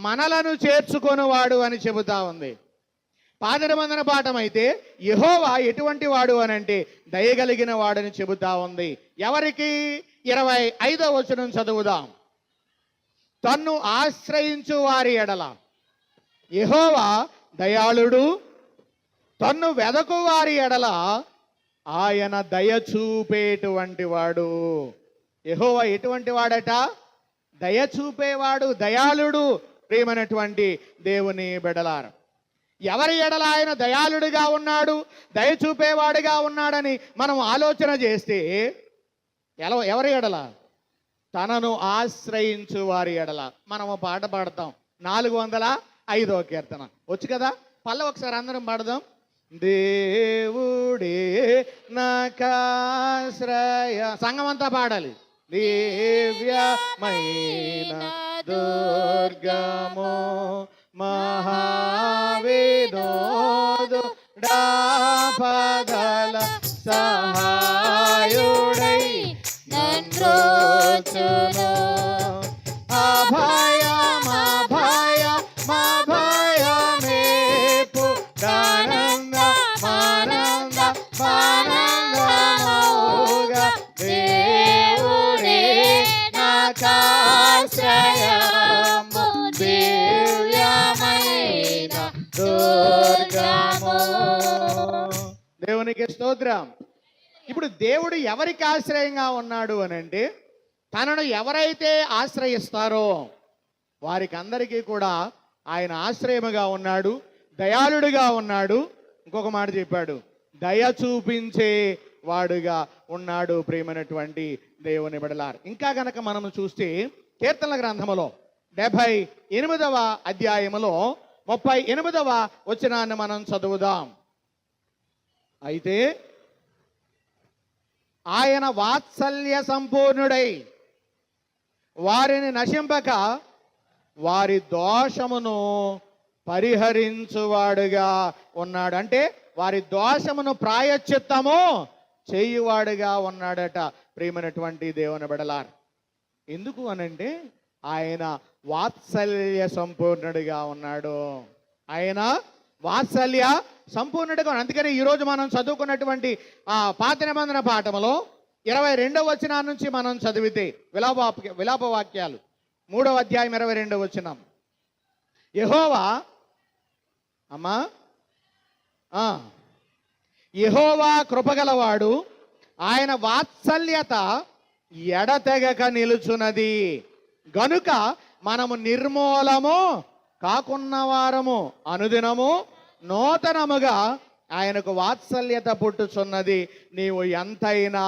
మనలను చేర్చుకొనివాడు అని చెబుతా ఉంది. పాత నిబంధన పాఠం అయితే యెహోవా ఎటువంటి వాడు అని అంటే దయగలిగిన వాడని చెబుతా ఉంది. ఎవరికి? 25వ వచనం చదువుదాం. తన్ను ఆశ్రయించు వారి ఎడల యెహోవా దయాళుడు, తన్ను వెదకు వారి ఎడల ఆయన దయ చూపేటువంటి వాడు. యెహోవా ఎటువంటి వాడట? దయ చూపేవాడు, దయాళుడు. ప్రియమైనటువంటి దేవుని బిడ్డలారా, ఎవరి ఎడల ఆయన దయాళుడిగా ఉన్నాడు, దయ చూపేవాడుగా ఉన్నాడని మనం ఆలోచన చేస్తే ఎవరి ఎడల? తనను ఆశ్రయించు వారి ఎడల. మనము పాట పాడతాం, 405వ కీర్తన వచ్చు కదా, పల్ల ఒకసారి అందరం పాడదాం. దేవుడే నాకాశ్రయ, సంఘమంతా పాడాలి. దివ్యమైన దుర్గమో మహావినోదుడాపదల సహాయుడై నన్రోచును. అభయమేపు దానంద మానంద మానందమౌగా దేవుడే నాకాశ్రయము, దివ్యమైన దుర్గము. దేవునికి స్తోత్రం. ఇప్పుడు దేవుడు ఎవరికి ఆశ్రయంగా ఉన్నాడు అని అంటే తనను ఎవరైతే ఆశ్రయిస్తారో వారికి అందరికీ కూడా ఆయన ఆశ్రయముగా ఉన్నాడు, దయాళుడుగా ఉన్నాడు. ఇంకొక మాట చెప్పాడు, దయ చూపించే వాడుగా ఉన్నాడు. ప్రియమైనటువంటి దేవుని బిడ్డలారా, ఇంకా గనక మనము చూస్తే కీర్తనల గ్రంథములో 78వ అధ్యాయములో 38వ వచనాన్ని మనం చదువుదాం. అయితే ఆయన వాత్సల్య సంపూర్ణుడై వారిని నశింపక వారి దోషమును పరిహరించువాడుగా ఉన్నాడు. అంటే వారి దోషమును ప్రాయశ్చిత్తము చేయువాడుగా ఉన్నాడట. ప్రియమైనటువంటి దేవుని బిడ్డలారా, ఎందుకు అనంటే ఆయన వాత్సల్య సంపూర్ణుడిగా ఉన్నాడు. ఆయన వాత్సల్య సంపూర్ణుడిగా. అందుకని ఈరోజు మనం చదువుకున్నటువంటి పాత నిబంధన పాఠములో 22వ వచనం నుంచి మనం చదివితే విలాప వాక్యాలు 3వ అధ్యాయం 22వ వచనం. యెహోవా అమ్మా యెహోవా కృపగలవాడు, ఆయన వాత్సల్యత ఎడతెగక నిలుచున్నది గనుక మనము నిర్మూలము కాకున్న వారము అనుదినము నూతనముగా ఆయనకు వాత్సల్యత పుట్టుచున్నది. నీవు ఎంతైనా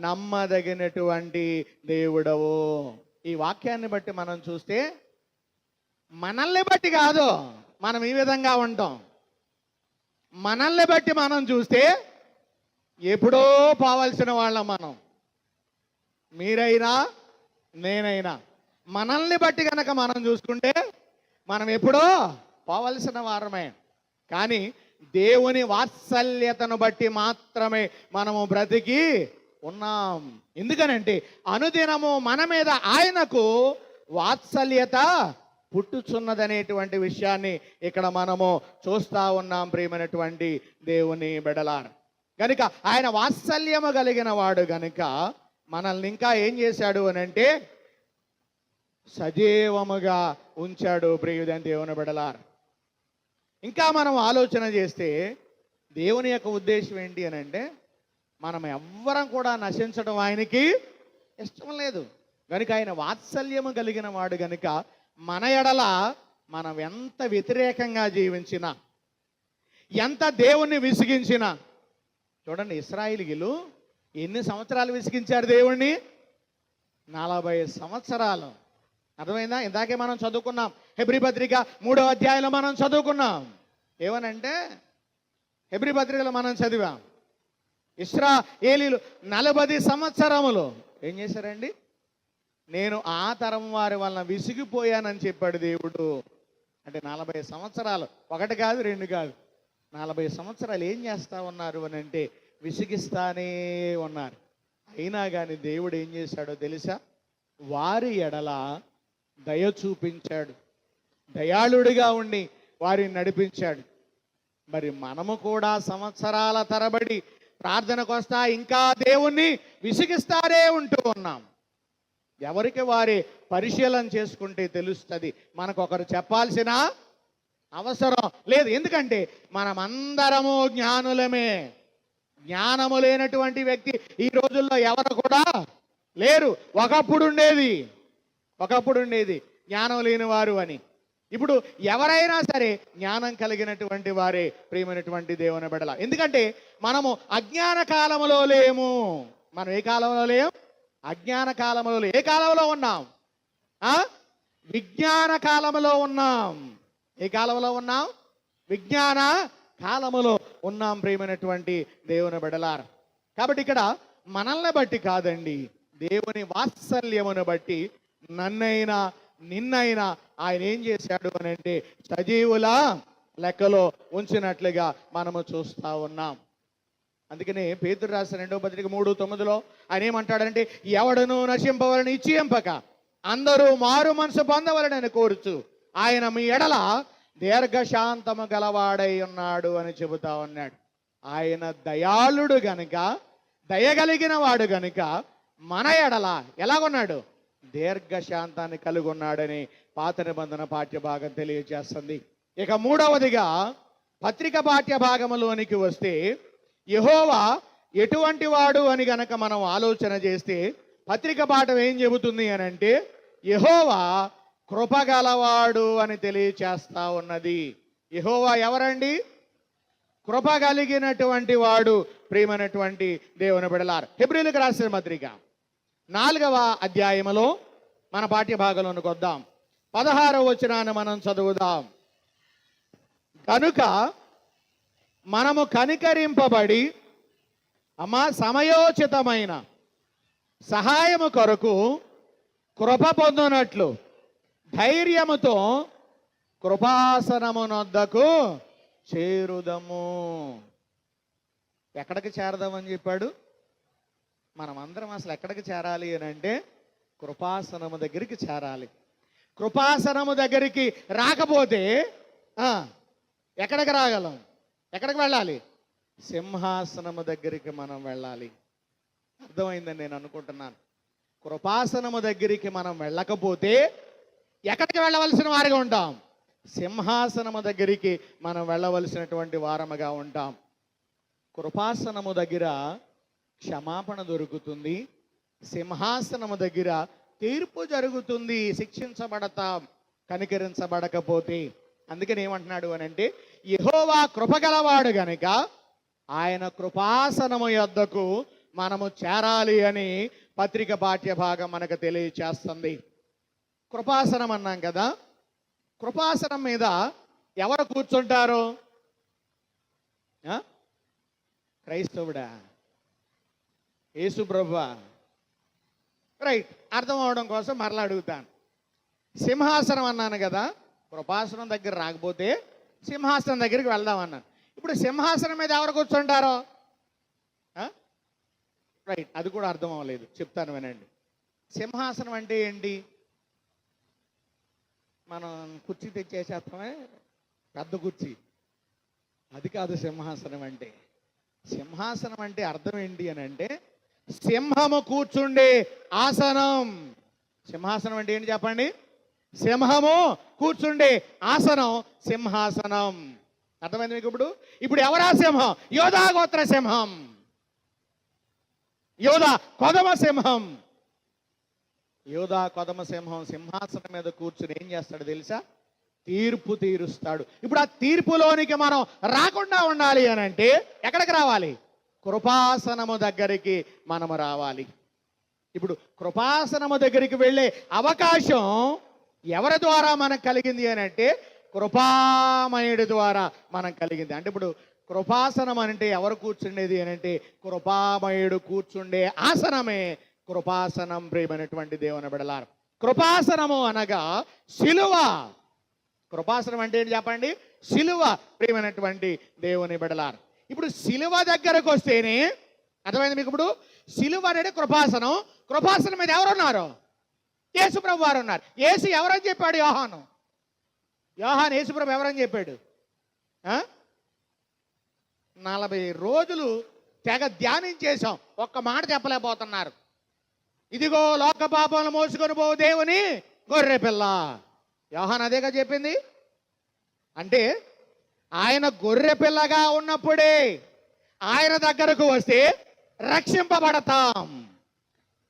నమ్మదగినటువంటి దేవుడవు. ఈ వాక్యాన్ని బట్టి మనం చూస్తే మనల్ని బట్టి కాదు మనం ఈ విధంగా ఉంటాం. మనల్ని బట్టి మనం చూస్తే ఎప్పుడో పోవాల్సిన వాళ్ళం మనం. మీరైనా నేనైనా మనల్ని బట్టి కనుక మనం చూసుకుంటే మనం ఎప్పుడో పోవలసిన వారమే. కానీ దేవుని వాత్సల్యతను బట్టి మాత్రమే మనము బ్రతికి ఉన్నాం. ఎందుకనంటే అనుదినము మన మీద ఆయనకు వాత్సల్యత పుట్టుచున్నదనేటువంటి విషయాన్ని ఇక్కడ మనము చూస్తా ఉన్నాం ప్రియమైనటువంటి దేవుని బిడ్డలారా. కనుక ఆయన వాత్సల్యము కలిగిన వాడు గనుక మనల్ని ఇంకా ఏం చేశాడు అని అంటే సజీవముగా ఉంచాడు ప్రియుడైన దేవుని బిడ్డలారా. ఇంకా మనం ఆలోచన చేస్తే దేవుని యొక్క ఉద్దేశం ఏంటి అని అంటే మనం ఎవ్వరం కూడా నశించడం ఆయనకి ఇష్టం లేదు. కనుక ఆయన వాత్సల్యము కలిగిన వాడు గనుక మన ఎడల మనం ఎంత వ్యతిరేకంగా జీవించినా, ఎంత దేవుణ్ణి విసిగించినా, చూడండి ఇశ్రాయేలీయులు ఎన్ని సంవత్సరాలు విసిగించారు దేవుణ్ణి? 40 సంవత్సరాలు. అర్థమైందా? ఇందాకే మనం చదువుకున్నాం, హెబ్రీ పత్రిక 3వ అధ్యాయంలో మనం చదువుకున్నాం. ఏమనంటే హెబ్రీ పత్రికలో మనం చదివాం, ఇశ్రాయేలీయులు 40 సంవత్సరములు ఏం చేశారండి? నేను ఆ తరం వారి వలన విసిగిపోయానని చెప్పాడు దేవుడు. అంటే 40 సంవత్సరాలు, ఒకటి కాదు రెండు కాదు, 40 సంవత్సరాలు ఏం చేస్తా ఉన్నారు అని అంటే విసిగిస్తానే ఉన్నారు. అయినా కానీ దేవుడు ఏం చేశాడో తెలుసా? వారి ఎడల దయ చూపించాడు, దయాళుడిగా ఉండి వారిని నడిపించాడు. మరి మనము కూడా సంవత్సరాల తరబడి ప్రార్థనకు వస్తా ఇంకా దేవుణ్ణి విసిగిస్తారే ఉంటూ ఉన్నాం. ఎవరికి వారి పరిశీలన చేసుకుంటే తెలుస్తుంది. మనకొకరు చెప్పాల్సిన అవసరం లేదు. ఎందుకంటే మనమందరము జ్ఞానులమే. జ్ఞానము లేనటువంటి వ్యక్తి ఈ రోజుల్లో ఎవరు కూడా లేరు. ఒకప్పుడు ఉండేది జ్ఞానం లేని వారు అని. ఇప్పుడు ఎవరైనా సరే జ్ఞానం కలిగినటువంటి వారే ప్రియమైనటువంటి దేవుని బిడ్డల. ఎందుకంటే మనము అజ్ఞాన కాలములో లేము. మనం ఏ కాలంలో లేము? అజ్ఞాన కాలంలో. ఏ కాలంలో ఉన్నాం? విజ్ఞాన కాలంలో ఉన్నాం. ఏ కాలంలో ఉన్నాం? విజ్ఞాన కాలములో ఉన్నాం ప్రియమైనటువంటి దేవుని బిడ్డలారా. కాబట్టి ఇక్కడ మనల్ని బట్టి కాదండి, దేవుని వాత్సల్యమును బట్టి నన్నైనా నిన్నైనా ఆయన ఏం చేశాడు అని అంటే సజీవుల లెక్కలో ఉంచినట్లుగా మనము చూస్తా ఉన్నాం. అందుకనే పేతురు రాసిన 2వ పత్రిక 3:9 ఆయన ఏమంటాడంటే ఎవడను నశింపవలని ఇచ్చి ఎంపక అందరూ మారు మనసు పొందవలనని కోరుచు ఆయన మీ ఎడల దీర్ఘశాంతము గలవాడై ఉన్నాడు అని చెబుతా ఉన్నాడు. ఆయన దయాళుడు గనుక, దయగలిగిన వాడు గనుక మన ఎడల ఎలాగున్నాడు? దీర్ఘశాంతాన్ని కలిగి ఉన్నాడని పాత నిబంధన పాఠ్యభాగం తెలియజేస్తుంది. ఇక 3వదిగా పత్రిక పాఠ్యభాగంలోనికి వస్తే యెహోవా ఎటువంటి వాడు అని గనక మనం ఆలోచన చేస్తే పత్రిక పాఠం ఏం చెబుతుంది అని అంటే యెహోవా కృపగలవాడు అని తెలియచేస్తా ఉన్నది. యెహోవా ఎవరండి? కృప కలిగినటువంటి వాడు ప్రియమైనటువంటి దేవుని బిడ్డలారా. హెబ్రీయులకు రాసిన పత్రిక 4వ అధ్యాయములో మన పాఠ్యభాగంలోనికి వద్దాం. 16వ వచనాన్ని మనం చదువుదాం. కనుక మనము కనికరింపబడి సమయోచితమైన సహాయము కొరకు కృప పొందునట్లు ధైర్యముతో కృపాసనమునొద్దకు చేరుదము. ఎక్కడికి చేరదామని చెప్పాడు? మనమందరం అసలు ఎక్కడికి చేరాలి అని అంటే కృపాసనము దగ్గరికి చేరాలి. కృపాసనము దగ్గరికి రాకపోతే ఎక్కడికి రాగలం? ఎక్కడికి వెళ్ళాలి? సింహాసనము దగ్గరికి మనం వెళ్ళాలి. అర్థమైందని నేను అనుకుంటున్నాను. కృపాసనము దగ్గరికి మనం వెళ్ళకపోతే ఎక్కడికి వెళ్ళవలసిన వారిగా ఉంటాం? సింహాసనము దగ్గరికి మనం వెళ్ళవలసినటువంటి వారముగా ఉంటాం. కృపాసనము దగ్గర క్షమాపణ దొరుకుతుంది, సింహాసనము దగ్గర తీర్పు జరుగుతుంది. శిక్షించబడతాం కనికరించబడకపోతే. అందుకని ఏమంటున్నాడు అని అంటే యెహోవా కృపగలవాడు గనుక ఆయన కృపాసనము యొద్దకు మనము చేరాలి అని పత్రిక పాఠ్యభాగం మనకు తెలియచేస్తుంది. కృపాసనం అన్నాం కదా, కృపాసనం మీద ఎవరు కూర్చుంటారు? క్రైస్తవుడా? యేసు ప్రభువా? రైట్, అర్థం అవడం కోసం మరలా అడుగుతాను. సింహాసనం అన్నాను కదా, కృపాసనం దగ్గర రాకపోతే సింహాసనం దగ్గరికి వెళ్దాం అన్నాను. ఇప్పుడు సింహాసనం మీద ఎవరు కూర్చుంటారో రైట్, అది కూడా అర్థం అవ్వలేదు, చెప్తాను వినండి. సింహాసనం అంటే ఏంటి? మనం కుర్చీ తెచ్చేసేస్తామే, పెద్ద కుర్చీ, అది కాదు సింహాసనం అంటే. సింహాసనం అంటే అర్థం ఏంటి అని అంటే సింహము కూర్చుండే ఆసనం. సింహాసనం అంటే ఏంటి చెప్పండి? సింహము కూర్చుండే ఆసనం సింహాసనం. అర్థమైంది మీకు? ఇప్పుడు ఎవరా సింహం? యోధా గోత్ర సింహం, యోధా కొదమ సింహం. యోధా కొదమ సింహం సింహాసనం మీద కూర్చుని ఏం చేస్తాడు తెలుసా? తీర్పు తీరుస్తాడు. ఇప్పుడు ఆ తీర్పులోనికి మనం రాకుండా ఉండాలి అని అంటే ఎక్కడికి రావాలి? కృపాసనము దగ్గరికి మనము రావాలి. ఇప్పుడు కృపాసనము దగ్గరికి వెళ్ళే అవకాశం ఎవరి ద్వారా మనకు కలిగింది అని అంటే కృపామయుడి ద్వారా మనకు కలిగింది. అంటే ఇప్పుడు కృపాసనం అంటే ఎవరు కూర్చుండేది అని అంటే కృపామయుడు కూర్చుండే ఆసనమే కృపాసనం. ప్రియమైనటువంటి దేవుని బిడ్డలారా, కృపాసనము అనగా సిలువ. కృపాసనం అంటే ఏంటి చెప్పండి? సిలువ. ప్రియమైనటువంటి దేవుని బిడ్డలారా, ఇప్పుడు సిలువ దగ్గరకు వస్తేనే అర్థమైంది మీకు? ఇప్పుడు సిలువ అనేది కృపాసనం. కృపాసనం మీద ఎవరున్నారు? యేసుప్రభు వారు ఉన్నారు. యేసు ఎవరని చెప్పాడు? యోహాను యేసుప్రభు ఎవరని చెప్పాడు? 40 రోజులు తెగ ధ్యానించేశాం, ఒక్క మాట చెప్పలేకపోతున్నారు. ఇదిగో లోక పాపాలను మోసుకొని పోవు దేవుని గొర్రె పిల్ల. యోహాను అదేగా చెప్పింది. అంటే ఆయన గొర్రె పిల్లగా ఉన్నప్పుడే ఆయన దగ్గరకు వస్తే రక్షింపబడతాం,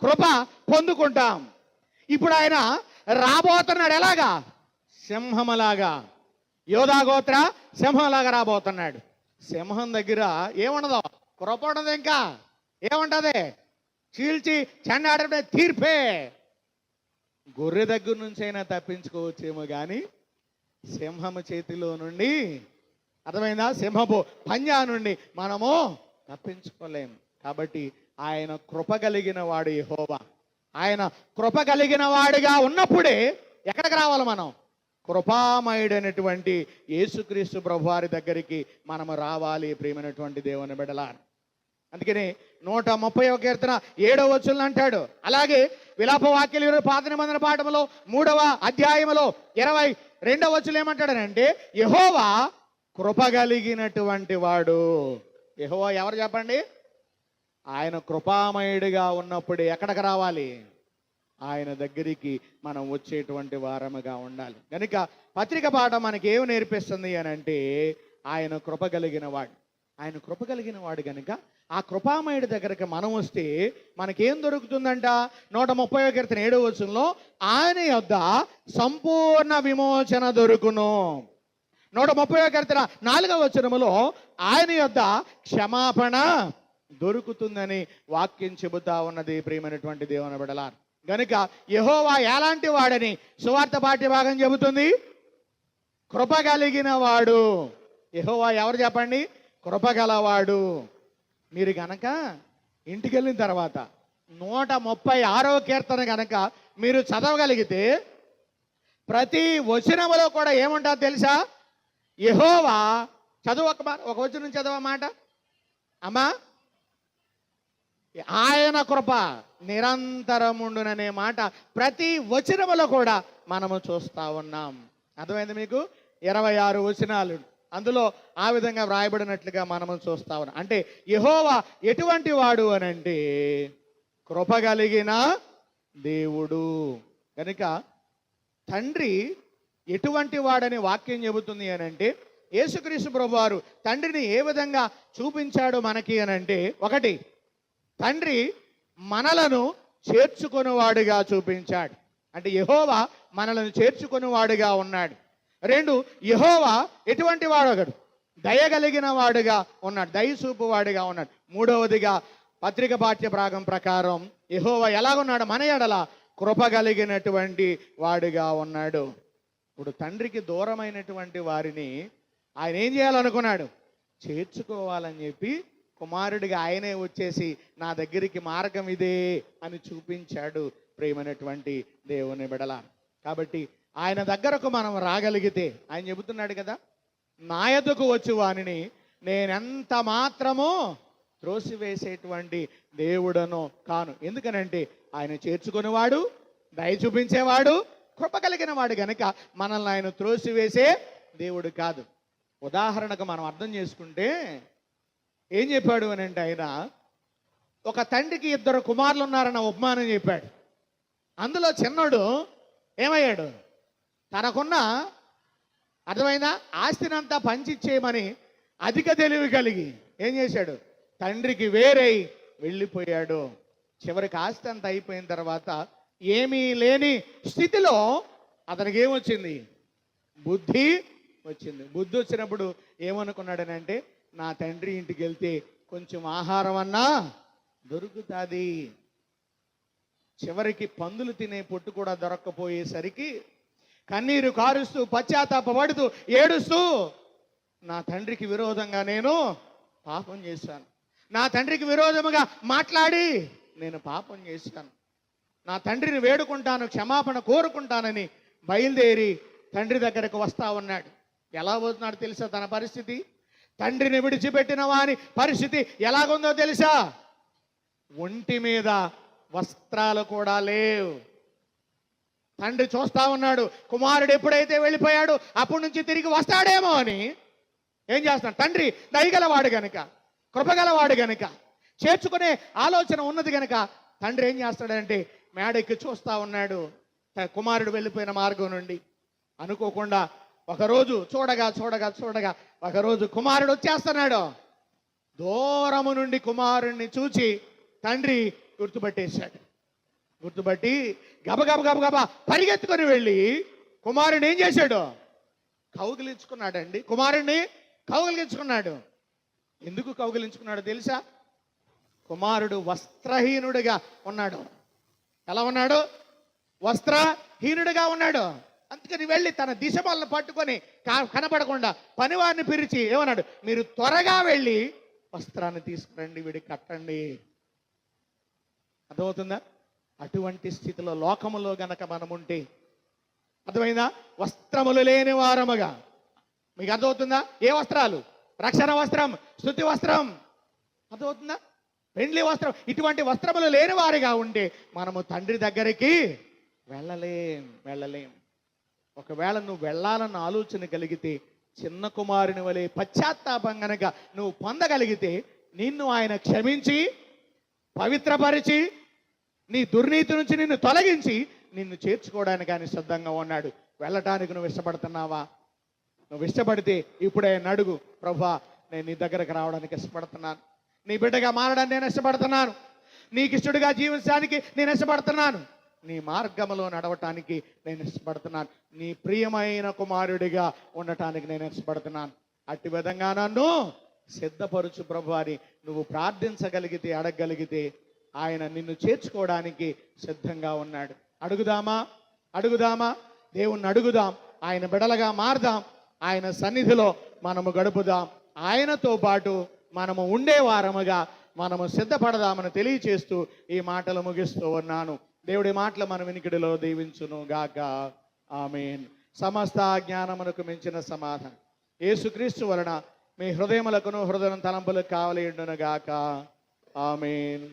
కృప పొందుకుంటాం. ఇప్పుడు ఆయన రాబోతున్నాడు ఎలాగా? సింహంలాగా. యోధా గోత్ర సింహంలాగా రాబోతున్నాడు. సింహం దగ్గర ఏముండదు? కృప ఉండదు. ఇంకా ఏముంటది? చీల్చి చెండాడే తీర్పే. గొర్రె దగ్గర నుంచి అయినా తప్పించుకోవచ్చేమో కానీ సింహము చేతిలో నుండి, అర్థమైందా, సింహపు పంజా నుండి మనము తప్పించుకోలేము. కాబట్టి ఆయన కృప కలిగిన వాడు యెహోవా. ఆయన కృప కలిగిన వాడిగా ఉన్నప్పుడే ఎక్కడికి రావాలి మనం? కృపామయుడైనటువంటి యేసుక్రీస్తు ప్రభువారి దగ్గరికి మనము రావాలి. ప్రియమైనటువంటి దేవుని బిడ్డలారా, అందుకని 130వ కీర్తన 7వ వచనం అంటాడు. అలాగే విలాప వాక్యాలు పాత నిబంధన పాఠములో 3వ అధ్యాయములో 22వ వచనం ఏమంటాడనంటే యెహోవా కృప కలిగినటువంటి వాడు. యెహోవా ఎవరు చెప్పండి? ఆయన కృపామయుడిగా ఉన్నప్పుడు ఎక్కడికి రావాలి? ఆయన దగ్గరికి మనం వచ్చేటువంటి వారముగా ఉండాలి. కనుక పత్రిక పాఠం మనకి ఏమి నేర్పిస్తుంది అని అంటే ఆయన కృప కలిగిన వాడు. ఆయన కృప కలిగిన వాడు కనుక ఆ కృపామయుడి దగ్గరికి మనం వస్తే మనకేం దొరుకుతుందంట? 130వ కీర్తన 7వ వచనంలో ఆయన యొద్ద సంపూర్ణ విమోచన దొరుకును. 130వ కీర్తన 4వ వచనములో ఆయన యొద్ద క్షమాపణ దొరుకుతుందని వాక్యం చెబుతా ఉన్నది. ప్రియమైనటువంటి దేవుని బిడ్డలారా, గనుక యెహోవా ఎలాంటి వాడని సువార్త పాఠ్య భాగం చెబుతుంది? కృప కలిగిన వాడు. యెహోవా ఎవరు చెప్పండి? కృప గలవాడు. మీరు గనక ఇంటికి వెళ్ళిన తర్వాత 136వ కీర్తన గనక మీరు చదవగలిగితే ప్రతి వచనములో కూడా ఏముంటుందో తెలుసా? యెహోవా చదువు, ఒక వచనం చదవమాట అమ్మా. ఆయన కృప నిరంతరముండుననే మాట ప్రతి వచనములో కూడా మనము చూస్తా ఉన్నాం. అర్థమైంది మీకు? 26 వచనాలు అందులో ఆ విధంగా వ్రాయబడినట్లుగా మనము చూస్తా ఉన్నాం. అంటే యెహోవా ఎటువంటి వాడు అని అంటే కృప కలిగిన దేవుడు. కనుక తండ్రి ఎటువంటి వాడని వాక్యం చెబుతుంది అని అంటే యేసుక్రీస్తు ప్రభువారు తండ్రిని ఏ విధంగా చూపించాడు మనకి అని అంటే, ఒకటి, తండ్రి మనలను చేర్చుకొనివాడుగా చూపించాడు. అంటే యెహోవా మనలను చేర్చుకొనివాడుగా ఉన్నాడు. 2, యెహోవా ఎటువంటి వాడు? ఒకడు దయగలిగిన వాడుగా ఉన్నాడు, దయచూపు వాడుగా ఉన్నాడు. 3వదిగా పత్రిక పాఠ్య భాగం ప్రకారం యెహోవా ఎలాగున్నాడు? మన ఎడల కృప కలిగినటువంటి వాడుగా ఉన్నాడు. ఇప్పుడు తండ్రికి దూరమైనటువంటి వారిని ఆయన ఏం చేయాలనుకున్నాడు? చేర్చుకోవాలని చెప్పి కుమారుడిగా ఆయనే వచ్చేసి నా దగ్గరికి మార్గం ఇదే అని చూపించాడు. ప్రియమైనటువంటి దేవుని బిడ్డలారా, కాబట్టి ఆయన దగ్గరకు మనం రాగలిగితే, ఆయన చెబుతున్నాడు కదా, నా యొద్దకు వచ్చు వానిని నేనెంత మాత్రమో త్రోసివేసేటువంటి దేవుడను కాను. ఎందుకనంటే ఆయన చేర్చుకునేవాడు, దయ చూపించేవాడు, కృప కలిగిన వాడు గనక మనల్ని ఆయన త్రోసివేసే దేవుడు కాదు. ఉదాహరణకు మనం అర్థం చేసుకుంటే ఏం చెప్పాడు అని అంటే, ఆయన ఒక తండ్రికి 2 కుమారులు ఉన్నారన్న ఉపమానం చెప్పాడు. అందులో చిన్నోడు ఏమయ్యాడు, తనకున్న అర్థమైనా ఆస్తినంతా పంచిచ్చేయమని అధిక తెలివి కలిగి ఏం చేశాడు, తండ్రికి వేరై వెళ్ళిపోయాడు. చివరికి ఆస్తి అంతా అయిపోయిన తర్వాత ఏమీ లేని స్థితిలో అతనికి ఏమొచ్చింది, బుద్ధి వచ్చింది. బుద్ధి వచ్చినప్పుడు ఏమనుకున్నాడనంటే, నా తండ్రి ఇంటికి వెళ్తే కొంచెం ఆహారం అన్నా దొరుకుతుంది. చివరికి పందులు తినే పొట్టు కూడా దొరక్కపోయేసరికి కన్నీరు కారుస్తూ పశ్చాత్తాపపడుతూ ఏడుస్తూ, నా తండ్రికి విరోధంగా నేను పాపం చేశాను, నా తండ్రికి విరోధముగా మాట్లాడి నేను పాపం చేశాను, నా తండ్రిని వేడుకుంటాను, క్షమాపణ కోరుకుంటానని బయలుదేరి తండ్రి దగ్గరకు వస్తా ఉన్నాడు. ఎలా పోతున్నాడు తెలుసా తన పరిస్థితి? తండ్రిని విడిచిపెట్టిన వాని పరిస్థితి ఎలాగుందో తెలుసా? ఒంటి మీద వస్త్రాలు కూడా లేవు. తండ్రి చూస్తా ఉన్నాడు, కుమారుడు ఎప్పుడైతే వెళ్ళిపోయాడు అప్పటి నుంచి తిరిగి వస్తాడేమో అని ఏం చేస్తున్నాడు, తండ్రి దయగలవాడు గనుక, కృపగలవాడు గనుక, చేర్చుకునే ఆలోచన ఉన్నది గనుక తండ్రి ఏం చేస్తాడంటే మేడెక్కి చూస్తా ఉన్నాడు కుమారుడు వెళ్ళిపోయిన మార్గం నుండి. అనుకోకుండా ఒకరోజు చూడగా చూడగా చూడగా ఒకరోజు కుమారుడు వచ్చేస్తున్నాడు. దూరము నుండి కుమారుణ్ణి చూచి తండ్రి గుర్తుపట్టేశాడు. గుర్తుపట్టి గబగబ గబగబా పరిగెత్తుకొని వెళ్ళి కుమారుని ఏం చేశాడు, కౌగిలించుకున్నాడండి. కుమారుణ్ణి కౌగిలించుకున్నాడు. ఎందుకు కౌగిలించుకున్నాడో తెలుసా? కుమారుడు వస్త్రహీనుడిగా ఉన్నాడు. ఎలా ఉన్నాడు? వస్త్రహీనుడిగా ఉన్నాడు. అందుకని వెళ్ళి తన దిశమలను పట్టుకొని కనపడకుండా పనివారిని పిలిచి ఏమన్నాడు, మీరు త్వరగా వెళ్ళి వస్త్రాన్ని తీసుకురండి, వీడి కట్టండి. అర్థమవుతుందా? అటువంటి స్థితిలో లోకములో గనక మనం ఉంటే, అర్థమైందా? వస్త్రములు లేని వారముగా. మీకు అర్థమవుతుందా? ఏ వస్త్రాలు? రక్షణ వస్త్రం, స్తుతి వస్త్రం, అర్థమవుతుందా? పెండ్లి వస్త్రం, ఇటువంటి వస్త్రములు లేని వారిగా ఉంటే మనము తండ్రి దగ్గరికి వెళ్ళలేం. ఒకవేళ నువ్వు వెళ్ళాలన్న ఆలోచన కలిగితే, చిన్న కుమారుని వలె పశ్చాత్తాపం గనక నువ్వు పొందగలిగితే, నిన్ను ఆయన క్షమించి పవిత్రపరిచి నీ దుర్నీతి నుంచి నిన్ను తొలగించి నిన్ను చేర్చుకోవడానికి ఆయన సిద్ధంగా ఉన్నాడు. వెళ్ళటానికి నువ్వు ఇష్టపడుతున్నావా? నువ్వు ఇష్టపడితే ఇప్పుడే అడుగు, ప్రభువా నేను నీ దగ్గరకు రావడానికి ఇష్టపడుతున్నాను, నీ బిడ్డగా మారడానికి నేను ఇష్టపడుతున్నాను, నీకు ఇష్టడుగా జీవించడానికి నేను ఇష్టపడుతున్నాను, నీ మార్గములో నడవటానికి నేను ఇష్టపడుతున్నాను, నీ ప్రియమైన కుమారుడిగా ఉండటానికి నేను ఇష్టపడుతున్నాను. అట్టి విధంగా నన్ను సిద్ధపరచు ప్రభు అని నువ్వు ప్రార్థించగలిగితే, అడగగలిగితే ఆయన నిన్ను చేర్చుకోవడానికి సిద్ధంగా ఉన్నాడు. అడుగుదామా? దేవుణ్ణి అడుగుదాం, ఆయన బిడలగా మారదాం, ఆయన సన్నిధిలో మనము గడుపుదాం, ఆయనతో పాటు మనము ఉండేవారముగా మనము సిద్ధపడదామని తెలియచేస్తూ ఈ మాటలు ముగిస్తూ ఉన్నాను. దేవుడి మాటలు మన వినికిడిలో దీవించును గాక. ఆమేన్. సమస్త జ్ఞానమునకు మించిన సమాధానం యేసుక్రీస్తు వలన మీ హృదయములకును హృదయం తలంపులకు కావలి ఉండును గాక. ఆమేన్.